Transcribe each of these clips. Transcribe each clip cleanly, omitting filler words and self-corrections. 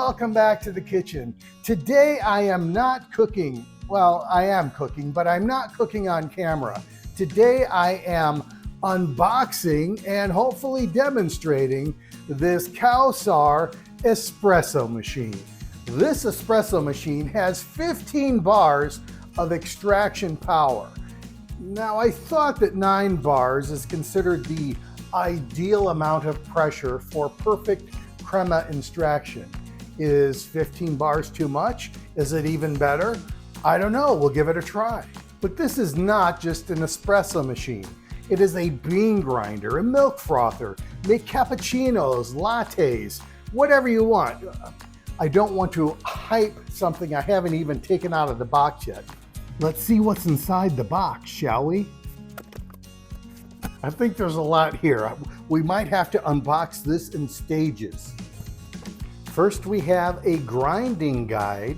welcome back to the kitchen. Today I am not cooking. Well, I am cooking, but I'm not cooking on camera. Today I am unboxing and hopefully demonstrating this COWSAR Espresso machine. This espresso machine has 15 bars of extraction power. Now, I thought that 9 bars is considered the ideal amount of pressure for perfect crema extraction. Is 15 bars too much? Is it even better? I don't know, we'll give it a try. But this is not just an espresso machine. It is a bean grinder, a milk frother, make cappuccinos, lattes, whatever you want. I don't want to hype something I haven't even taken out of the box yet. Let's see what's inside the box, shall we? I think there's a lot here. We might have to unbox this in stages. First, we have a grinding guide.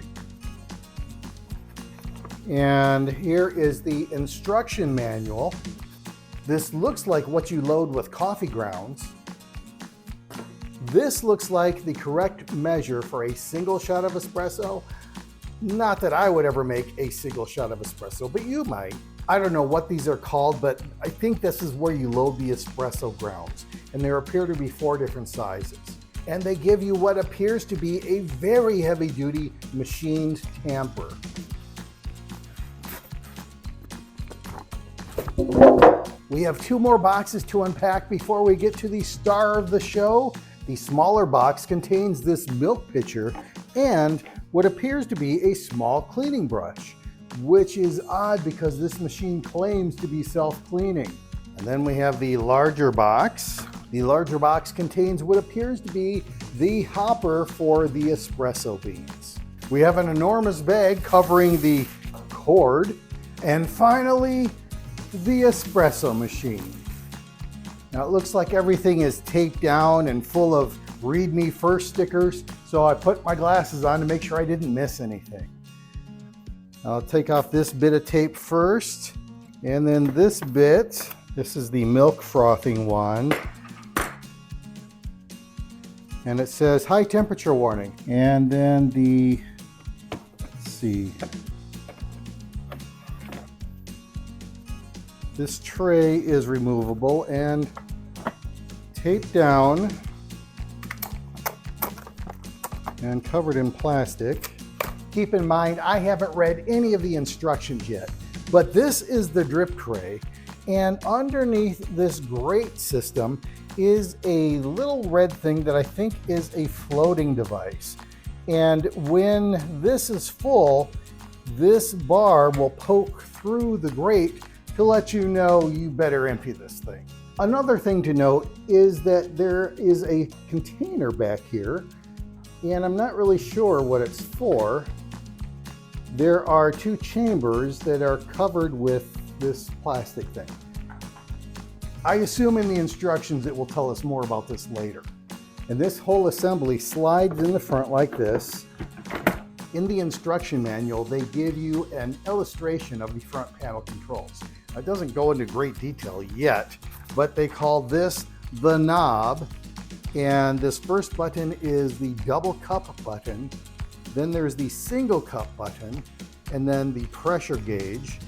And here is the instruction manual. This looks like what you load with coffee grounds. This looks like the correct measure for a single shot of espresso. Not that I would ever make a single shot of espresso, but you might. I don't know what these are called, but I think this is where you load the espresso grounds. And there appear to be 4 different sizes. And they give you what appears to be a very heavy-duty machined tamper. We have 2 more boxes to unpack before we get to the star of the show. The smaller box contains this milk pitcher and what appears to be a small cleaning brush, which is odd because this machine claims to be self-cleaning. And then we have the larger box. The larger box contains what appears to be the hopper for the espresso beans. We have an enormous bag covering the cord. And finally, the espresso machine. Now it looks like everything is taped down and full of read me first stickers, so I put my glasses on to make sure I didn't miss anything. I'll take off this bit of tape first, and then this bit. This is the milk frothing one. And it says high temperature warning. And then the, let's see. This tray is removable and taped down and covered in plastic. Keep in mind, I haven't read any of the instructions yet, but this is the drip tray, and underneath this grate system is a little red thing that I think is a floating device. And when this is full, this bar will poke through the grate to let you know you better empty this thing. Another thing to note is that there is a container back here, and I'm not really sure what it's for. There are 2 chambers that are covered with this plastic thing. I assume in the instructions it will tell us more about this later. And this whole assembly slides in the front like this. In the instruction manual, they give you an illustration of the front panel controls. It doesn't go into great detail yet, but they call this the knob. And this first button is the double cup button. Then there's the single cup button, and then the pressure gauge.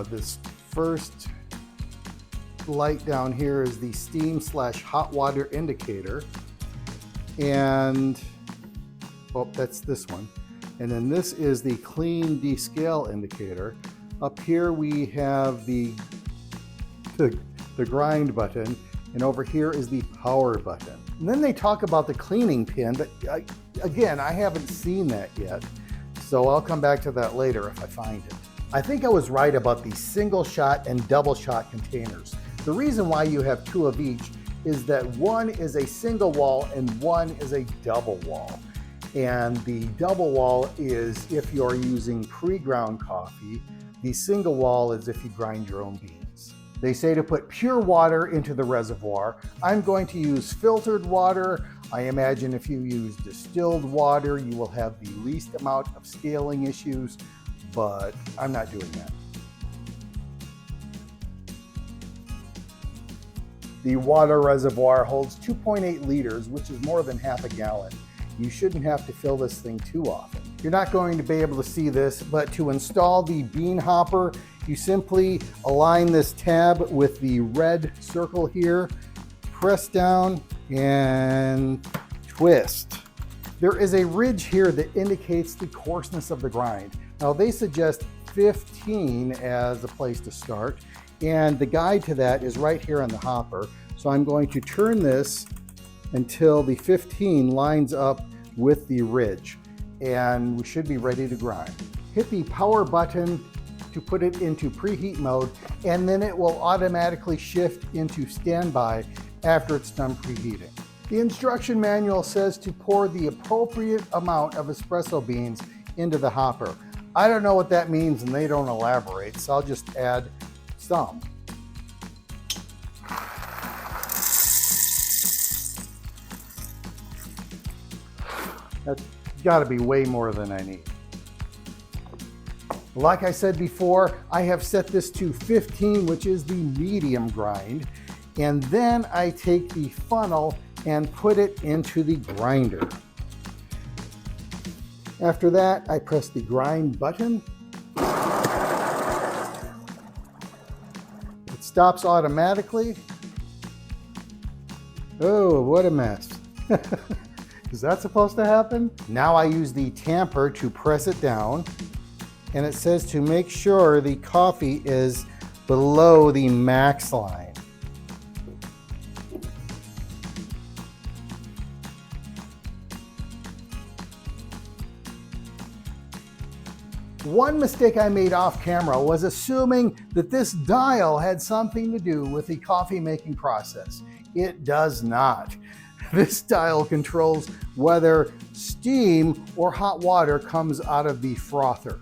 This first light down here is the steam/hot water indicator. And, oh, that's this one. And then this is the clean descale indicator. Up here we have the grind button, and over here is the power button. And then they talk about the cleaning pin, but again, I haven't seen that yet, so I'll come back to that later if I find it. I think I was right about the single shot and double shot containers. The reason why you have 2 of each is that one is a single wall and one is a double wall. And the double wall is if you're using pre-ground coffee. The single wall is if you grind your own beans. They say to put pure water into the reservoir. I'm going to use filtered water. I imagine if you use distilled water, you will have the least amount of scaling issues, but I'm not doing that. The water reservoir holds 2.8 liters, which is more than half a gallon. You shouldn't have to fill this thing too often. You're not going to be able to see this, but to install the bean hopper, you simply align this tab with the red circle here, press down and twist. There is a ridge here that indicates the coarseness of the grind. Now they suggest 15 as a place to start, and the guide to that is right here on the hopper. So I'm going to turn this until the 15 lines up with the ridge, and we should be ready to grind. Hit the power button to put it into preheat mode, and then it will automatically shift into standby after it's done preheating. The instruction manual says to pour the appropriate amount of espresso beans into the hopper. I don't know what that means and they don't elaborate, so I'll just add some. That's got to be way more than I need. Like I said before, I have set this to 15, which is the medium grind, and then I take the funnel and put it into the grinder. After that, I press the grind button. It stops automatically. Oh, what a mess. Is that supposed to happen? Now I use the tamper to press it down, and it says to make sure the coffee is below the max line. One mistake I made off camera was assuming that this dial had something to do with the coffee making process. It does not. This dial controls whether steam or hot water comes out of the frother.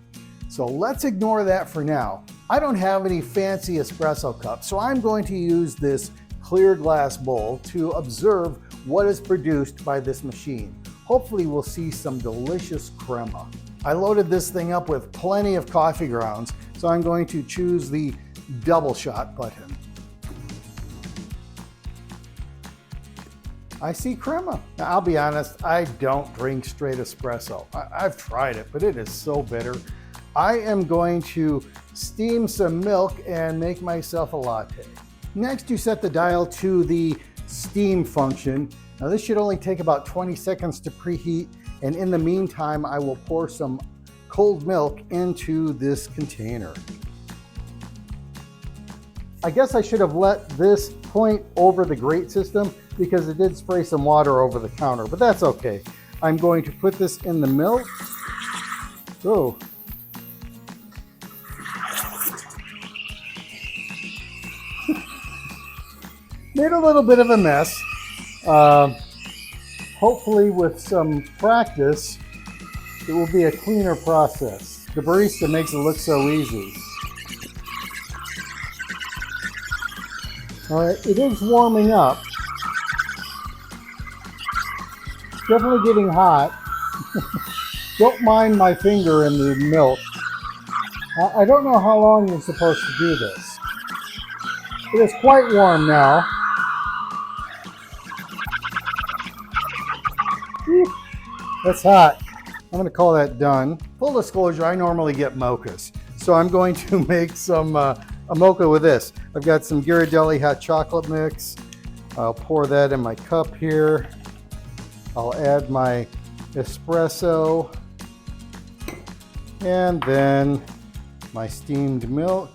So let's ignore that for now. I don't have any fancy espresso cups, so I'm going to use this clear glass bowl to observe what is produced by this machine. Hopefully we'll see some delicious crema. I loaded this thing up with plenty of coffee grounds, so I'm going to choose the double shot button. I see crema. Now, I'll be honest, I don't drink straight espresso. I've tried it, but it is so bitter. I am going to steam some milk and make myself a latte. Next, you set the dial to the steam function. Now this should only take about 20 seconds to preheat, and in the meantime, I will pour some cold milk into this container. I guess I should have let this point over the grate system because it did spray some water over the counter, but that's okay. I'm going to put this in the milk. Oh. Made a little bit of a mess. Hopefully with some practice, it will be a cleaner process. The barista makes it look so easy. All right, it is warming up. Definitely getting hot. Don't mind my finger in the milk. I don't know how long you're supposed to do this. It is quite warm now. That's hot. I'm gonna call that done. Full disclosure, I normally get mochas. So I'm going to make some a mocha with this. I've got some Ghirardelli hot chocolate mix. I'll pour that in my cup here. I'll add my espresso and then my steamed milk.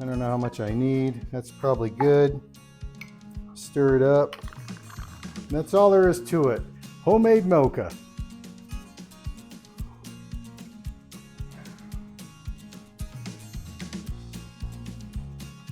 I don't know how much I need. That's probably good. Stir it up. And that's all there is to it. Homemade mocha.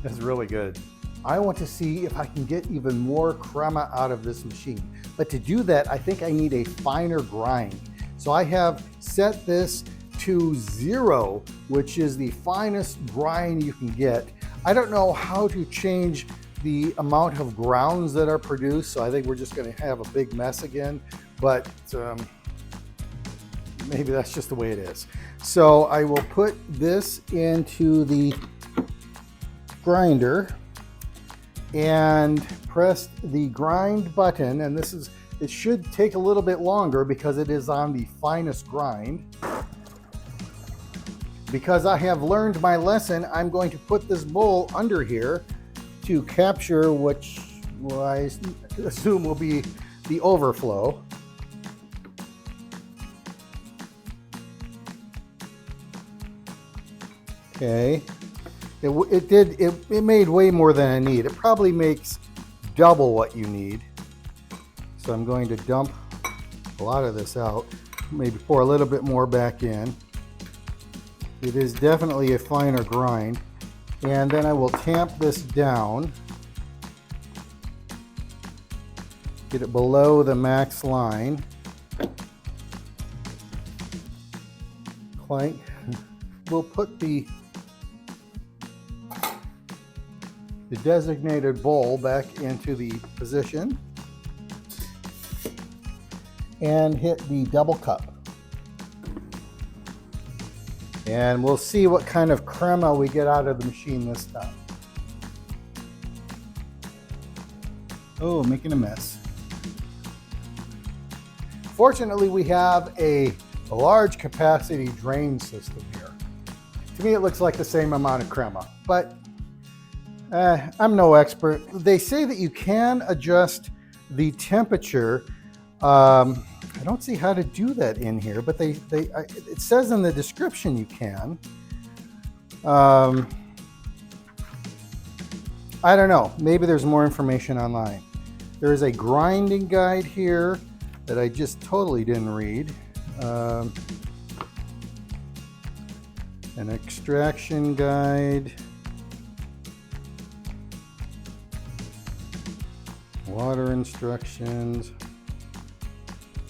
That's really good. I want to see if I can get even more crema out of this machine. But to do that, I think I need a finer grind. So I have set this to 0, which is the finest grind you can get. I don't know how to change the amount of grounds that are produced, so I think we're just going to have a big mess again, but maybe that's just the way it is. So I will put this into the grinder, and pressed the grind button, and it should take a little bit longer because it is on the finest grind. Because I have learned my lesson, I'm going to put this bowl under here to capture which I assume will be the overflow. Okay, it made way more than I need. It probably makes double what you need. So I'm going to dump a lot of this out, maybe pour a little bit more back in. It is definitely a finer grind. And then I will tamp this down, get it below the max line. Clank. We'll put the designated bowl back into the position and hit the double cup. And we'll see what kind of crema we get out of the machine this time. Oh, making a mess. Fortunately, we have a large capacity drain system here. To me, it looks like the same amount of crema, but I'm no expert. They say that you can adjust the temperature. I don't see how to do that in here, but it says in the description you can. I don't know. Maybe there's more information online. There is a grinding guide here that I just totally didn't read. An extraction guide. Water instructions.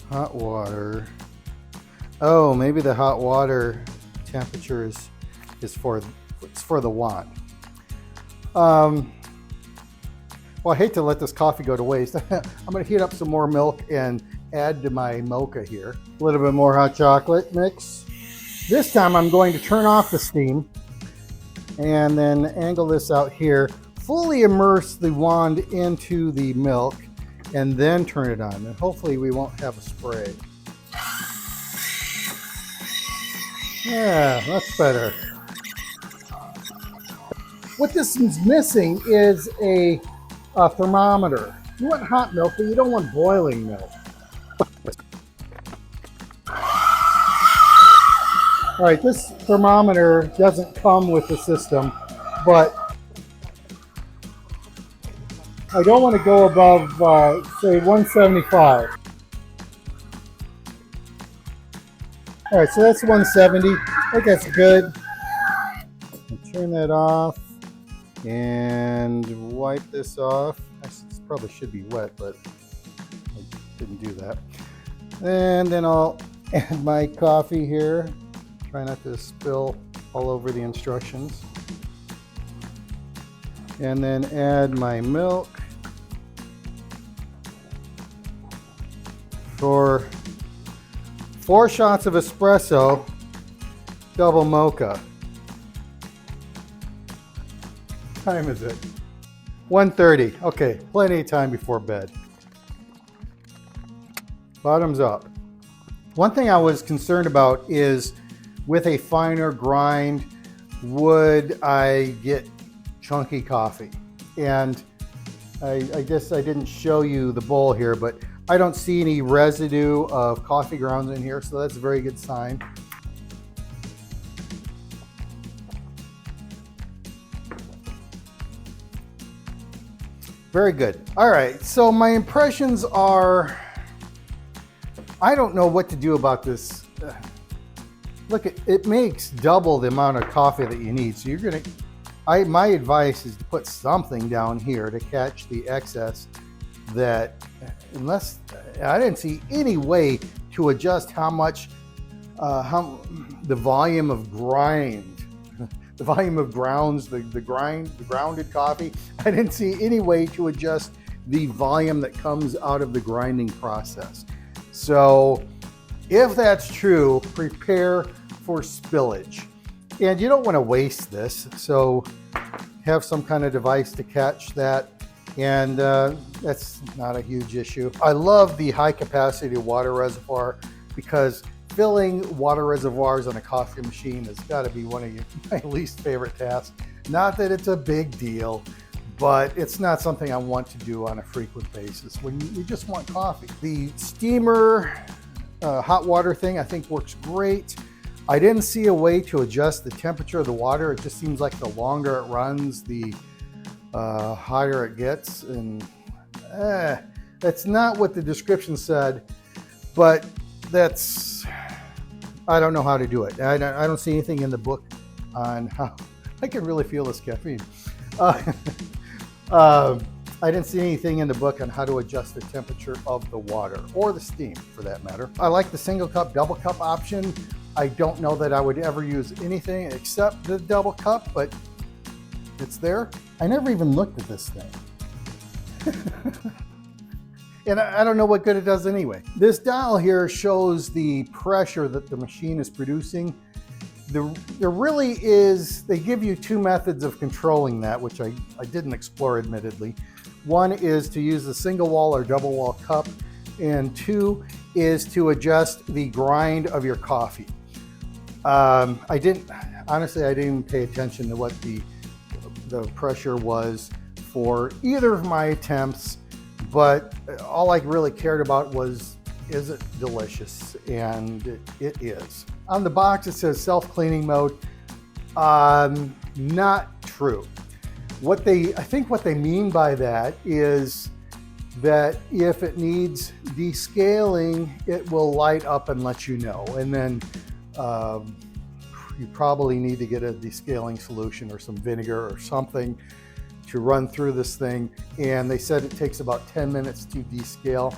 Hot water. Oh, maybe the hot water temperature is for the wand. Well, I hate to let this coffee go to waste. I'm going to heat up some more milk and add to my mocha here. A little bit more hot chocolate mix. This time I'm going to turn off the steam and then angle this out here. Fully immerse the wand into the milk and then turn it on, and hopefully we won't have a spray. Yeah, that's better. What this is missing is a thermometer. You want hot milk, but you don't want boiling milk. All right, this thermometer doesn't come with the system, but I don't want to go above, say, 175. All right, so that's 170. I think that's good. I'll turn that off and wipe this off. This probably should be wet, but I didn't do that. And then I'll add my coffee here. Try not to spill all over the instructions. And then add my milk. For 4 shots of espresso, double mocha. What time is it? 1:30. Okay, plenty of time before bed. Bottoms up. One thing I was concerned about is with a finer grind, would I get chunky coffee? And I guess I didn't show you the bowl here, but I don't see any residue of coffee grounds in here, so that's a very good sign. Very good. All right, so my impressions are, I don't know what to do about this. Look, it makes double the amount of coffee that you need. So you're gonna, my advice is to put something down here to catch the excess that, unless, I didn't see any way to adjust how much, the volume of grind, the volume of grounds, the grounded coffee. I didn't see any way to adjust the volume that comes out of the grinding process. So if that's true, prepare for spillage. And you don't want to waste this, so have some kind of device to catch that. And that's not a huge issue. I love the high capacity water reservoir because filling water reservoirs on a coffee machine has got to be one of my least favorite tasks. Not that it's a big deal, but it's not something I want to do on a frequent basis when you just want coffee. The steamer hot water thing I think works great. I didn't see a way to adjust the temperature of the water. It just seems like the longer it runs, the higher it gets, and that's not what the description said, but I don't know how to do it. I don't see anything in the book on how. I can really feel this caffeine. I didn't see anything in the book on how to adjust the temperature of the water, or the steam for that matter. I like the single cup, double cup option. I don't know that I would ever use anything except the double cup, but it's there. I never even looked at this thing. And I don't know what good it does anyway. This dial here shows the pressure that the machine is producing. There really is, they give you two methods of controlling that, which I didn't explore admittedly. One is to use the single wall or double wall cup, and two is to adjust the grind of your coffee. Honestly, I didn't even pay attention to what the pressure was for either of my attempts, but all I really cared about was, is it delicious? And it is. On the box it says self-cleaning mode. Not true. I think what they mean by that is that if it needs descaling, it will light up and let you know. And then you probably need to get a descaling solution or some vinegar or something to run through this thing. And they said it takes about 10 minutes to descale.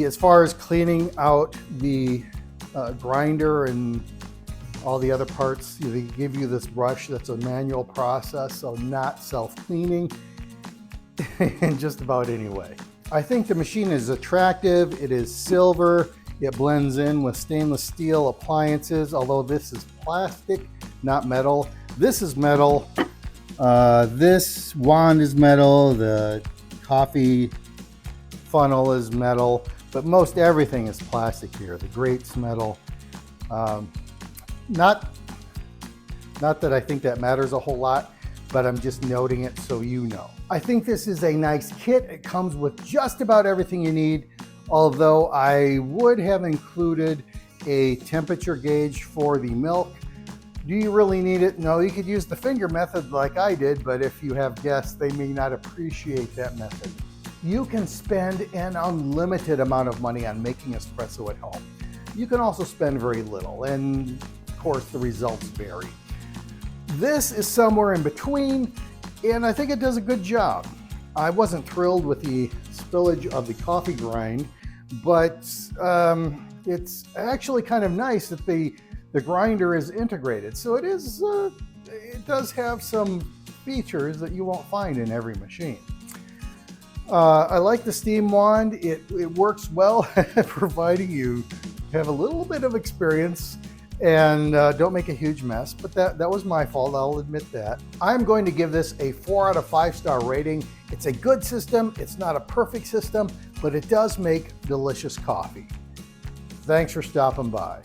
As far as cleaning out the grinder and all the other parts, they give you this brush that's a manual process, so not self-cleaning in just about any way. I think the machine is attractive. It is silver. It blends in with stainless steel appliances, although this is plastic, not metal. This is metal. This wand is metal. The coffee funnel is metal, but most everything is plastic here. The grate's metal. Not that I think that matters a whole lot, but I'm just noting it so you know. I think this is a nice kit. It comes with just about everything you need, although I would have included a temperature gauge for the milk. Do you really need it? No, you could use the finger method like I did, but if you have guests, they may not appreciate that method. You can spend an unlimited amount of money on making espresso at home. You can also spend very little, and of course the results vary. This is somewhere in between, and I think it does a good job. I wasn't thrilled with the spillage of the coffee grind, but it's actually kind of nice that the grinder is integrated. So it does have some features that you won't find in every machine. I like the steam wand. It works well, providing you have a little bit of experience and don't make a huge mess, but that was my fault, I'll admit that. I'm going to give this a 4 out of 5 star rating. It's a good system. It's not a perfect system, but it does make delicious coffee. Thanks for stopping by.